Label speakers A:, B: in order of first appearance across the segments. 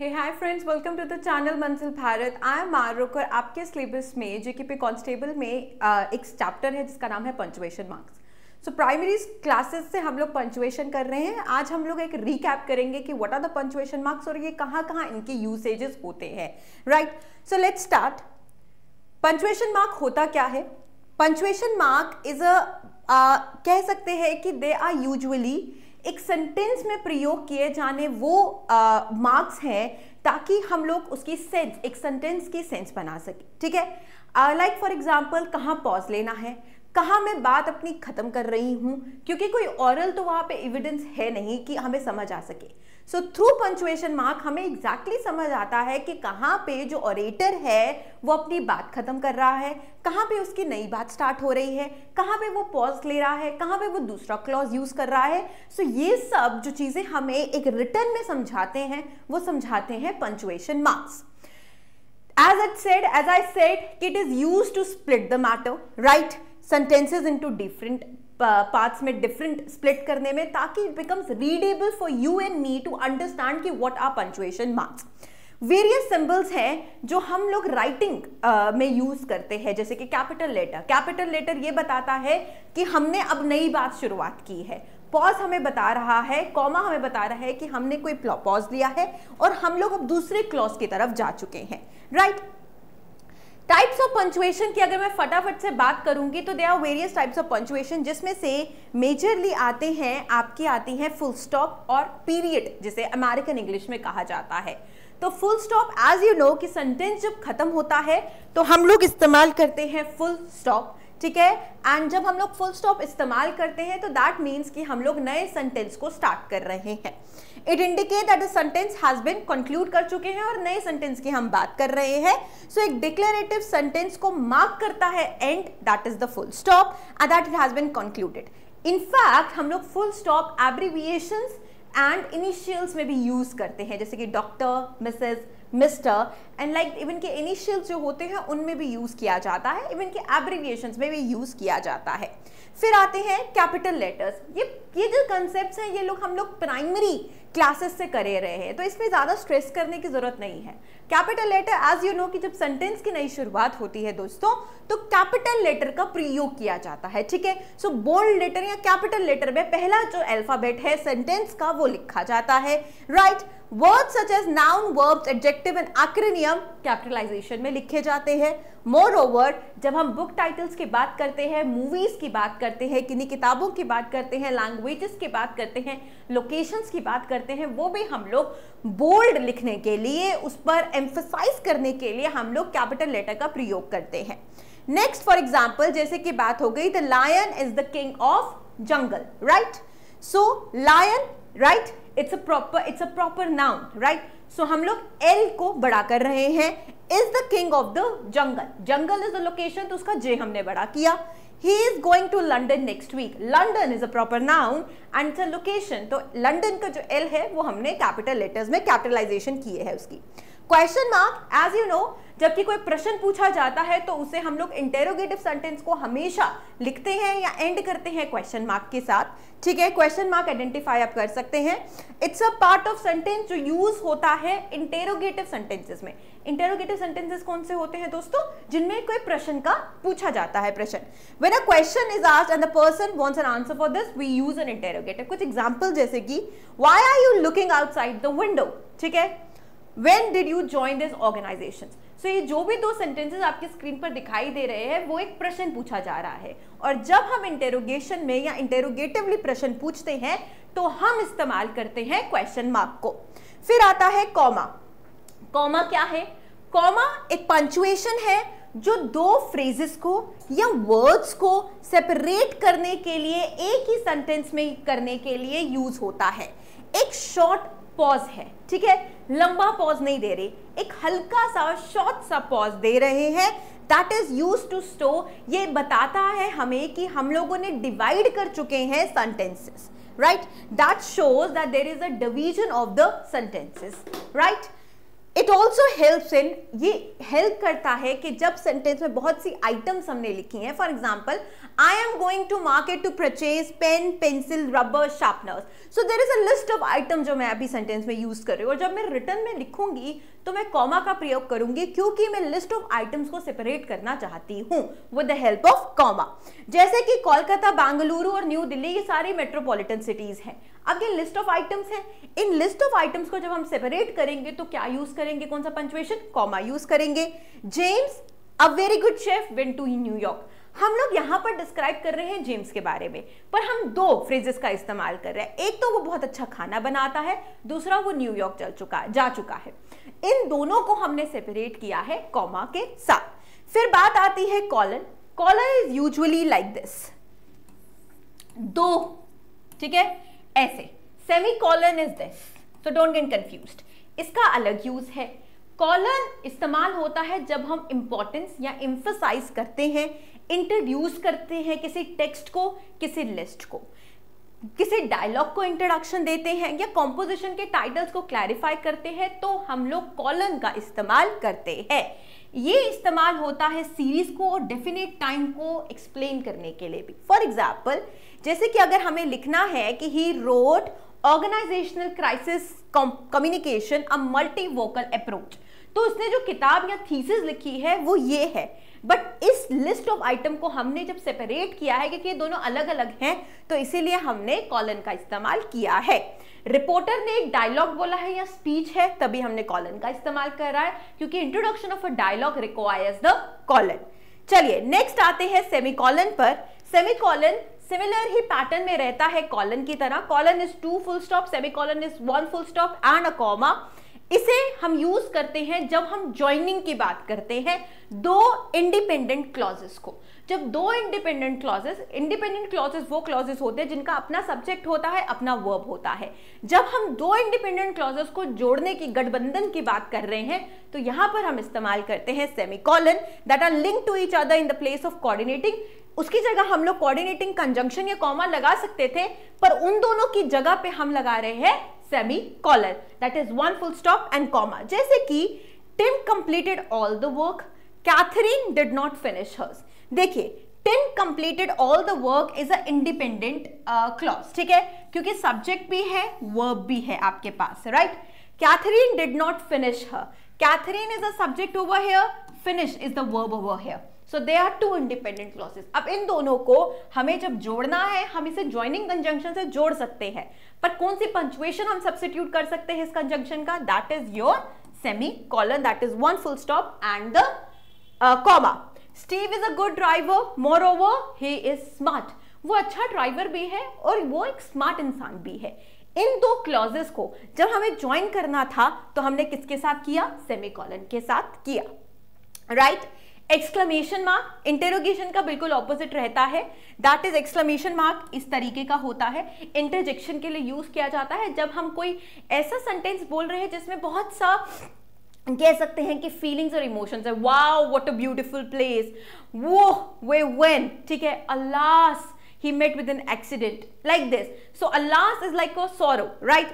A: Hi friends, welcome to the channel Manzil Bharat. I am मारुक और आपके सिलेबस में जीके कांस्टेबल में एक चैप्टर है जिसका नाम है punctuation marks. So primary classes से हम लोग पंचुएशन कर रहे हैं। आज हम लोग एक रीकैप करेंगे कि what are the punctuation marks और ये कहाँ कहाँ इनके यूसेजेस होते हैं। Right, so let's start. Punctuation mark होता क्या है? पंचुएशन मार्क इज कह सकते हैं कि दे आर यूजुअली एक सेंटेंस में प्रयोग किए जाने वो मार्क्स हैं ताकि हम लोग उसकी सेंस, एक सेंटेंस की सेंस बना सके। ठीक है, लाइक फॉर एग्जांपल कहाँ पॉज लेना है, कहाँ मैं बात अपनी खत्म कर रही हूँ, क्योंकि कोई ऑरल तो वहाँ पे एविडेंस है नहीं कि हमें समझ आ सके। सो थ्रू पंचुएशन मार्क हमें एग्जैक्टली समझ आता है कि कहाँ पे जो ऑरेटर है वो अपनी बात खत्म कर रहा है, कहाँ पे उसकी नई बात स्टार्ट हो रही है, कहाँ पे वो पॉज ले रहा है, कहाँ पे वो दूसरा क्लॉज यूज कर रहा है। सो ये सब जो चीजें हमें एक रिटन में समझाते हैं वो समझाते हैं punctuation marks. As I said, it is used to split the matter, right? Sentences into different parts में different split करने में, ताकि it becomes readable for you and me to understand कि what are punctuation marks. Various symbols हैं जो हम लोग writing में यूज करते हैं, जैसे कि कैपिटल लेटर। कैपिटल लेटर ये बताता है कि हमने अब नई बात शुरुआत की है। पॉज हमें बता रहा है, कॉमा हमें बता रहा है कि हमने कोई पॉज लिया है और हम लोग अब दूसरे क्लॉज की तरफ जा चुके हैं। राइट, टाइप्स ऑफ पंचुएशन की अगर मैं फटाफट से बात करूंगी तो there are various types of punctuation, जिसमें से मेजरली आते हैं आती हैं फुल स्टॉप और पीरियड, जिसे अमेरिकन इंग्लिश में कहा जाता है। तो full stop, as you know कि सेंटेंस जब खत्म होता है तो हम लोग इस्तेमाल करते हैं फुल स्टॉप। ठीक है, एंड जब हम लोग फुल स्टॉप इस्तेमाल करते हैं तो दैट मीन्स कि हम लोग नए सेंटेंस को स्टार्ट कर रहे हैं। It indicate that the sentence has been conclude कर चुके हैं और नए सेंटेंस की हम बात कर रहे हैं। सो एक डिक्लेरेटिव सेंटेंस को मार्क करता है and, that is the full stop and that it has been concluded. In fact हम लोग full stop abbreviations and initials में भी यूज करते हैं, जैसे कि doctor, Mrs, Mr and like even K initials जो होते हैं उनमें भी यूज किया जाता है, इवन के एब्रिविएशंस में भी यूज किया जाता है। फिर आते हैं कैपिटल लेटर्स। ये जो कंसेप्ट्स हैं ये हम लोग प्राइमरी क्लासेस से करे रहे हैं, तो इसमें ज्यादा स्ट्रेस करने की जरूरत नहीं है। Capital letter, as you know कि जब सेंटेंस की नई शुरुआत होती है दोस्तों, तो कैपिटल लेटर का प्रयोग किया जाता है। ठीक है, सो बोल्ड लेटर या कैपिटल लेटर में पहला जो अल्फाबेट है सेंटेंस का वो लिखा जाता है। Right, words such as noun, verbs, adjective and acronym capitalization में लिखे जाते हैं। मोर ओवर, जब हम बुक टाइटल्स की बात करते हैं, मूवीज की बात करते हैं, किन्हीं किताबों की बात करते हैं, लैंग्वेजेस की बात करते हैं, लोकेशंस की बात करते हैं, वो भी हम लोग बोल्ड लिखने के लिए, उस पर एम्फसाइज करने के लिए हम लोग कैपिटल लेटर का प्रयोग करते हैं। नेक्स्ट फॉर एग्जाम्पल, जैसे कि बात हो गई, the lion is the king of jungle. Right, so lion, right, it's a proper noun. Right, so हम लोग एल को बड़ा कर रहे हैं। Is the king of the jungle, jungle is the location, तो उसका जे हमने बड़ा किया। He is going to London next week. London is a proper noun and it's a location. तो लंदन का जो L है वो हमने कैपिटल लेटर्स में कैपिटलाइजेशन किए है उसकी। Question mark, as you know, जबकि कोई प्रश्न पूछा जाता है तो उसे हम लोग इंटेरोगेटिव सेंटेंस को हमेशा लिखते हैं या एंड करते हैं क्वेश्चन मार्क के साथ। ठीक है, क्वेश्चन मार्क आइडेंटिफाई आप कर सकते हैं। It's a part of sentence जो यूज होता है इंटेरोगेटिव सेंटेंसेस में। इंटेरोगेटिव सेंटेंसेस कौन से होते हैं दोस्तों? जिनमें कोई प्रश्न का पूछा जाता है प्रश्न। When a question is asked and the person wants an answer for this, we use an interrogative. कुछ एग्जांपल जैसे कि why are you looking outside the window. ठीक है, when did you join this organization. So ये जो भी दो sentences आपकी स्क्रीन पर दिखाई दे रहे हैं वो एक प्रश्न पूछा जा रहा है, और जब हम इंटेरोगेशन में या इंटेरोगेटिवली प्रश्न पूछते हैं तो हम इस्तेमाल करते हैं क्वेश्चन मार्क को। फिर आता है कॉमा। कॉमा क्या है? कॉमा एक पंचुएशन है जो दो फ्रेजेस को या वर्ड्स को सेपरेट करने के लिए, एक ही सेंटेंस में करने के लिए यूज होता है। एक शॉर्ट पॉज है, ठीक है, लंबा पॉज नहीं दे रहे, एक हल्का सा शॉर्ट सा पॉज दे रहे हैं। दैट इज यूज टू स्टो। ये बताता है हमें कि हम लोगों ने डिवाइड कर चुके हैं sentences. Right, that shows that there is a division of the sentences. Right, it also helps in, ये हेल्प करता है कि जब सेंटेंस में बहुत सी आइटम्स हमने लिखी हैं, for example I am going to market to purchase pen, pencil, rubber, sharpeners, so there is a list of item जो मैं अभी सेंटेंस में यूज कर रही हूँ, और जब मैं रिटर्न में लिखूंगी तो मैं कॉमा का प्रयोग करूंगी क्योंकि मैं लिस्ट ऑफ आइटम्स को सेपरेट करना चाहती हूं with the help of comma. जैसे कि कोलकाता, बेंगलुरु और न्यू दिल्ली, ये सारी मेट्रोपॉलिटन सिटीज हैं। अब ये लिस्ट ऑफ आइटम्स हैं, इन लिस्ट ऑफ आइटम्स को जब हम सेपरेट करेंगे तो क्या यूज करेंगे, कौन सा पंक्चुएशन, कॉमा यूज करेंगे। James a very good chef went to New York, हम लोग यहां पर डिस्क्राइब कर रहे हैं जेम्स के बारे में, पर हम दो फ्रेजेस का इस्तेमाल कर रहे हैं, एक तो वो बहुत अच्छा खाना बनाता है, दूसरा वो न्यूयॉर्क जा चुका है। इन दोनों को हमने सेपरेट किया है कॉमा के साथ। फिर बात आती है colon. Colon is usually like this, दो, ठीक है, ऐसे। Semi colon is this, so don't get confused, इसका अलग यूज है। कॉलन इस्तेमाल होता है जब हम इंपॉर्टेंस या एम्फसाइज करते हैं, इंट्रोड्यूस करते हैं किसी टेक्स्ट को, किसी लिस्ट को, किसी डायलॉग को इंट्रोडक्शन देते हैं, या कॉम्पोजिशन के टाइटल्स को क्लैरिफाई करते हैं, तो हम लोग कॉलन का इस्तेमाल करते हैं। ये इस्तेमाल होता है सीरीज को और डेफिनेट टाइम को एक्सप्लेन करने के लिए भी। फॉर एग्जाम्पल, जैसे कि अगर हमें लिखना है कि he wrote organizational crisis communication a multi vocal approach, तो उसने जो किताब या थीसिस लिखी है वो ये है, बट इस लिस्ट ऑफ आइटम को हमने जब सेपरेट किया है क्योंकि ये दोनों अलग अलग हैं, तो इसीलिए हमने कॉलन का इस्तेमाल किया है। रिपोर्टर ने एक डायलॉग बोला है या स्पीच है, तभी हमने कॉलन का इस्तेमाल कर रहा है, क्योंकि introduction of a dialogue requires the colon. चलिए नेक्स्ट आते हैं सेमीकॉलन पर। सेमीकॉलन सिमिलर ही पैटर्न में रहता है कॉलन की तरह। Colon is 2 full stop, semicolon is 1 full stop and a comma. इसे हम यूज करते हैं जब हम ज्वाइनिंग की बात करते हैं दो इंडिपेंडेंट क्लॉजेस को। जब दो इंडिपेंडेंट क्लॉजेस वो क्लॉजेस होते हैं जिनका अपना सब्जेक्ट होता है, अपना वर्ब होता है। जब हम दो इंडिपेंडेंट क्लॉजेस को जोड़ने की, गठबंधन की बात कर रहे हैं, तो यहां पर हम इस्तेमाल करते हैं semicolon that are linked to each other in the place of coordinating. उसकी जगह हम लोग कोऑर्डिनेटिंग कंजंक्शन या कॉमा लगा सकते थे, पर उन दोनों की जगह पे हम लगा रहे हैं semicolon, that is 1 full stop and comma. जैसे कि Tim completed all the work, Catherine did not finish hers. देखिए, Tim completed all the work is a independent clause, ठीक है, क्योंकि सब्जेक्ट भी है, वर्ब भी है आपके पास, right. Catherine did not finish her, Catherine is a subject over here, finish is the verb over here, so they are 2 independent clauses. अब इन दोनों को हमें जब जोड़ना है, हम इसे ज्वाइनिंग कंजंक्शन से जोड़ सकते हैं, पर कौन सी पंक्चुएशन हम सब्स्टिट्यूट कर सकते हैं इस कंजंक्शन का, that is your semicolon, that is 1 full stop and the comma. Steve is a good driver, moreover he is smart. वो अच्छा ड्राइवर भी है और वो एक स्मार्ट इंसान भी है। इन दो क्लॉजेस को जब हमें ज्वाइन करना था तो हमने किसके साथ किया, सेमीकॉलन के साथ किया, राइट। एक्सक्लेमेशन मार्क इंटरोगेशन का बिल्कुल ऑपोजिट रहता है, दैट इज एक्सक्लेमेशन मार्क इस तरीके का होता है, इंटरजेक्शन के लिए यूज किया जाता है जब हम कोई ऐसा सेंटेंस बोल रहे हैं जिसमें बहुत सा कह सकते हैं कि फीलिंग्स और इमोशंस है। Wow what a beautiful place, वो वे व्हेन, ठीक है, alas he met with an accident, like this. So alas is like a sorrow, right?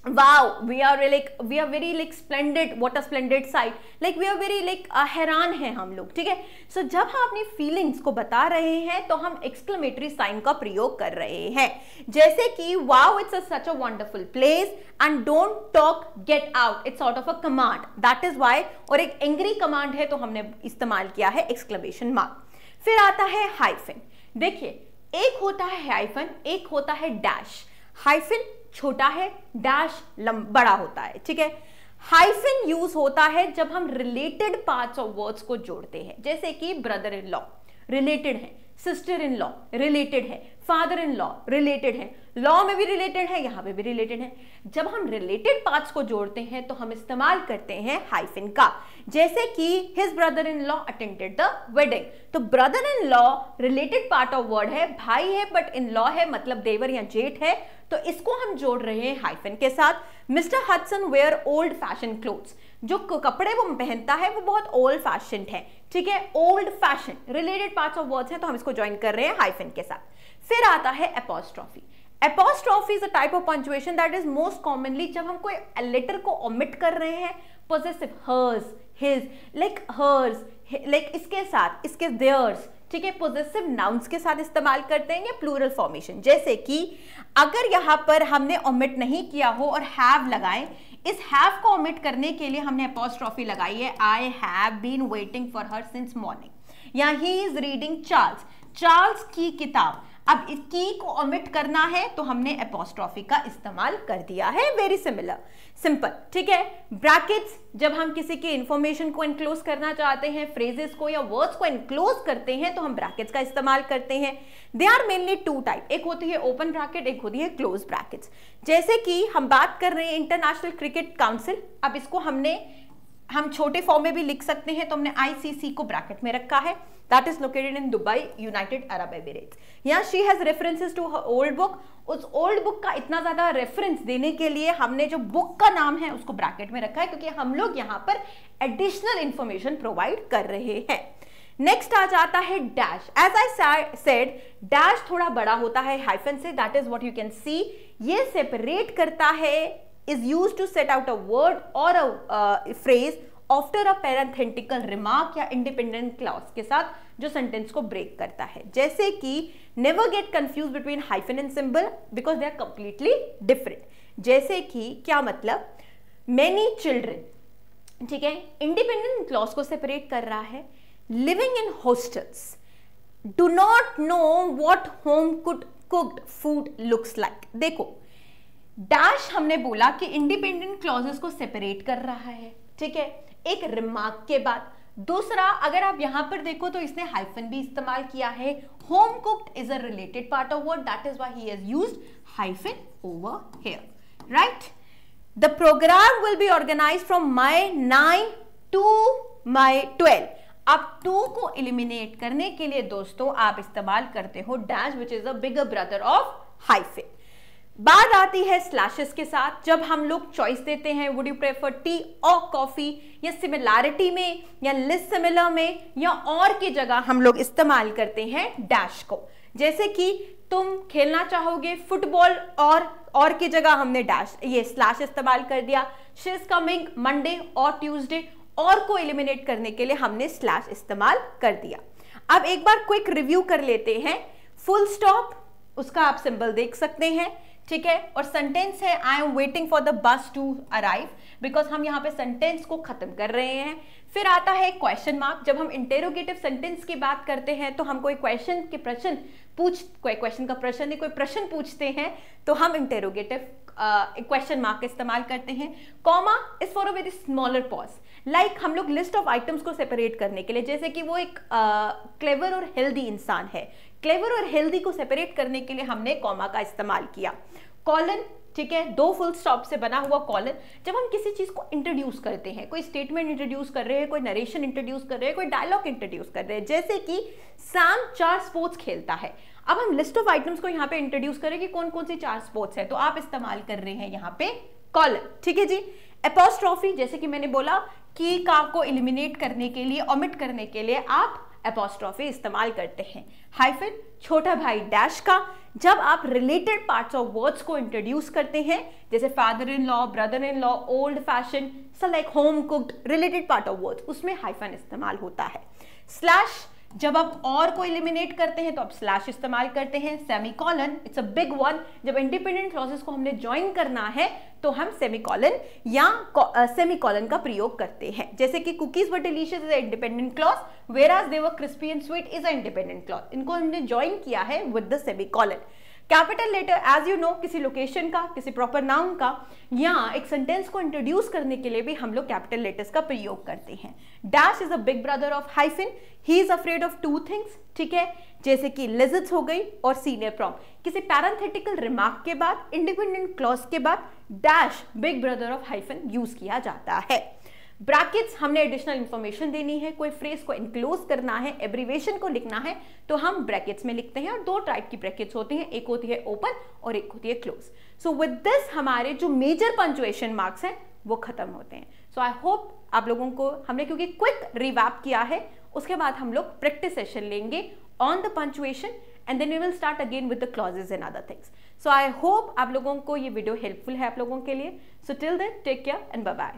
A: Wow, we are very like splendid, what a splendid sight, like we are very like हैरान हैं हम लोग, ठीक है। So जब हम अपनी feelings को बता रहे हैं तो हम एक्सक्लेमेटरी साइन का प्रयोग कर रहे हैं, जैसे कि wow it's such a wonderful place and don't talk get out, it's sort of a command, that is why, और एक एंग्री कमांड है तो हमने इस्तेमाल किया है एक्सक्लेमेशन मार्क। फिर आता है हाइफन। देखिए, एक होता है हाइफन, एक होता है डैश। हाइफन छोटा है, डैश बड़ा होता है, ठीक है। हाइफन यूज होता है जब हम रिलेटेड पार्ट्स ऑफ वर्ड्स को जोड़ते हैं, जैसे कि ब्रदर इन लॉ रिलेटेड है, सिस्टर इन लॉ रिलेटेड है, फादर इन लॉ रिलेटेड है, लॉ में भी रिलेटेड है, यहां पे भी रिलेटेड है। जब हम रिलेटेड पार्ट्स को जोड़ते हैं तो हम इस्तेमाल करते हैं हाइफन का, जैसे कि his brother in law attended the wedding. तो brother in law related part of word है, भाई है, बट इन लॉ है मतलब देवर या जेठ है, तो इसको हम जोड़ रहे हैं हाइफन के साथ। Mr Hudson wear old fashion clothes, जो कपड़े वो पहनता है वो बहुत ओल्ड फैशन है, ठीक है, old fashion related parts of words हैं तो हम इसको ज्वाइन कर रहे हैं हाइफन के साथ। फिर आता है apostrophe. Apostrophe is a type of punctuation that is most commonly जब हम कोई लेटर को ओमिट कर रहे हैं, possessive hers, his, like hers, like इसके साथ, इसके देयर्स, ठीक है, पोजेसिव नाउन्स के साथ इस्तेमाल करते हैं या प्लूरल फॉर्मेशन। जैसे कि अगर यहाँ पर हमने ओमिट नहीं किया हो और हैव लगाए, इस हैव को ओमिट करने के लिए हमने अपॉस्ट्रोफी लगाई है, I have been waiting for her since morning, या he is reading Charles, Charles की किताब। अब इस की को ओमिट करना है तो हमने अपॉस्ट्रोफी का इस्तेमाल कर दिया है, वेरी सिमिलर, सिंपल, ठीक है। ब्रैकेट्स, जब हम किसी की इंफॉर्मेशन को एनक्लोज करना चाहते हैं, फ्रेजेस को या वर्ड्स को एनक्लोज करते हैं, तो हम ब्रैकेट्स का इस्तेमाल करते हैं। They are mainly two type, एक होती है ओपन ब्रैकेट, एक होती है क्लोज ब्रैकेट्स। जैसे कि हम बात कर रहे हैं इंटरनेशनल क्रिकेट काउंसिल, अब इसको हम छोटे फॉर्म में भी लिख सकते हैं, तो हमने ICC को ब्रैकेट में रखा है, that is located in Dubai, United Arab Emirates. यहाँ she has references to her old book, उस ओल्ड बुक का इतना ज्यादा रेफरेंस देने के लिए हमने जो बुक का नाम है उसको ब्रैकेट में रखा है, क्योंकि हम लोग यहाँ पर एडिशनल इंफॉर्मेशन प्रोवाइड कर रहे हैं। नेक्स्ट आ जाता है dash. As I said, dash थोड़ा बड़ा होता है हाइफन से, that is what you can see. ये सेपरेट करता है, is used to set out a word or a phrase after a parenthetical remark या independent clause के साथ, जो सेंटेंस को ब्रेक करता है। जैसे कि never get confused between hyphen and symbol because they are completely different। जैसे कि क्या मतलब, many children, ठीक है, independent clause को सेपरेट कर रहा है। living in hostels, do not know what home cooked food looks like। देखो, डैश हमने बोला कि इंडिपेंडेंट क्लॉजेस को सेपरेट कर रहा है, ठीक है, एक रिमार्क के बाद। दूसरा, अगर आप यहां पर देखो तो इसने हाइफन भी इस्तेमाल किया है। Home cooked is a related part of word, that is why he has used hyphen over here, right. The programme will be organised from my 9 to my 12। अब 2 को एलिमिनेट करने के लिए दोस्तों आप इस्तेमाल करते हो dash, which is a bigger brother of hyphen. बात आती है स्लैशेस के साथ। जब हम लोग चॉइस देते हैं, वुड यू प्रेफर टी और कॉफी, या सिमिलैरिटी में या लिस्ट सिमिलर में या और की जगह हम लोग इस्तेमाल करते हैं डैश को। जैसे कि तुम खेलना चाहोगे फुटबॉल, और की जगह हमने डैश, ये स्लैश इस्तेमाल कर दिया। शी इज कमिंग मंडे और ट्यूसडे, और को एलिमिनेट करने के लिए हमने स्लैश इस्तेमाल कर दिया। अब एक बार क्विक रिव्यू कर लेते हैं। फुल स्टॉप, उसका आप सिंबल देख सकते हैं, ठीक है, और सेंटेंस है I am waiting for the bus to arrive, because हम यहाँ पे सेंटेंस को खत्म कर रहे हैं। फिर आता है क्वेश्चन मार्क। जब हम इंटेरोगेटिव सेंटेंस की बात करते हैं तो हम कोई क्वेश्चन का प्रश्न नहीं, कोई प्रश्न पूछते हैं तो हम इंटेरोगेटिव क्वेश्चन मार्क का इस्तेमाल करते हैं। Comma is for a very smaller pause, like हम लोग लिस्ट ऑफ आइटम्स को सेपरेट करने के लिए, जैसे कि वो एक क्लेवर और हेल्दी इंसान है, क्लेवर और हेल्दी को सेपरेट करने के लिए हमने कॉमा का इस्तेमाल किया। कॉलन, ठीक है, 2 फुल स्टॉप से बना हुआ कॉलन। जब हम किसी चीज को इंट्रोड्यूस करते हैं, कोई स्टेटमेंट इंट्रोड्यूस कर रहे हैं, कोई नरेशन इंट्रोड्यूस कर रहे हैं, कोई डायलॉग इंट्रोड्यूस कर रहे हैं, जैसे कि सैम 4 स्पोर्ट्स खेलता है। अब हम लिस्ट ऑफ आइटम्स को यहाँ पे इंट्रोड्यूस करें कि कौन कौन सी 4 स्पोर्ट्स है, तो आप इस्तेमाल कर रहे हैं यहाँ पे कॉलन, ठीक है जी। अपॉस्ट्रोफी, जैसे कि मैंने बोला की का को एलिमिनेट करने के लिए, ओमिट करने के लिए आप अपॉस्ट्रोफी इस्तेमाल करते हैं। हाइफन, छोटा भाई डैश का, जब आप रिलेटेड पार्ट्स ऑफ वर्ड्स को इंट्रोड्यूस करते हैं, जैसे father in law, brother in law, old fashion, so like home cooked, related part of words, उसमें हाइफन इस्तेमाल होता है। स्लैश, जब आप और को एलिमिनेट करते हैं तो आप स्लैश इस्तेमाल करते हैं। Semicolon, it's a big one, जब इंडिपेंडेंट क्लॉजेस को हमने ज्वाइन करना है तो हम सेमीकॉलन या सेमीकॉलन का प्रयोग करते हैं। जैसे कि cookies were delicious is a independent clause, whereas they were crispy and sweet is a independent clause. इनको हमने ज्वाइन किया है with the semicolon. Capital letter, as you know, किसी लोकेशन का, किसी प्रॉपर नाउन का या एक सेंटेंस को इंट्रोड्यूस करने के लिए भी हम लोग कैपिटल लेटर्स का प्रयोग करते हैं। Dash is a big brother of hyphen, he is afraid of 2 things, ठीक है, जैसे कि लिजिट्स हो गई और सीनियर प्रॉम। किसी पैरेंथेटिकल रिमार्क के बाद, इंडिपेंडेंट क्लॉज के बाद dash big brother of hyphen use किया जाता है। ब्रैकेट्स, हमने एडिशनल इंफॉर्मेशन देनी है, कोई फ्रेज को इनक्लोज करना है, एब्रीवेशन को लिखना है, तो हम ब्रैकेट्स में लिखते हैं। और 2 टाइप की ब्रैकेट्स होती हैं, एक होती है ओपन और एक होती है क्लोज। सो विद दिस हमारे जो मेजर पंक्चुएशन मार्क्स हैं वो खत्म होते हैं। सो आई होप आप लोगों को हमने, क्योंकि क्विक रिवैप किया है, उसके बाद हम लोग प्रैक्टिस सेशन लेंगे on the punctuation and then we will start again with the clauses and other things. So I hope आप लोगों को ये वीडियो हेल्पफुल है आप लोगों के लिए. So till then, take care and bye bye.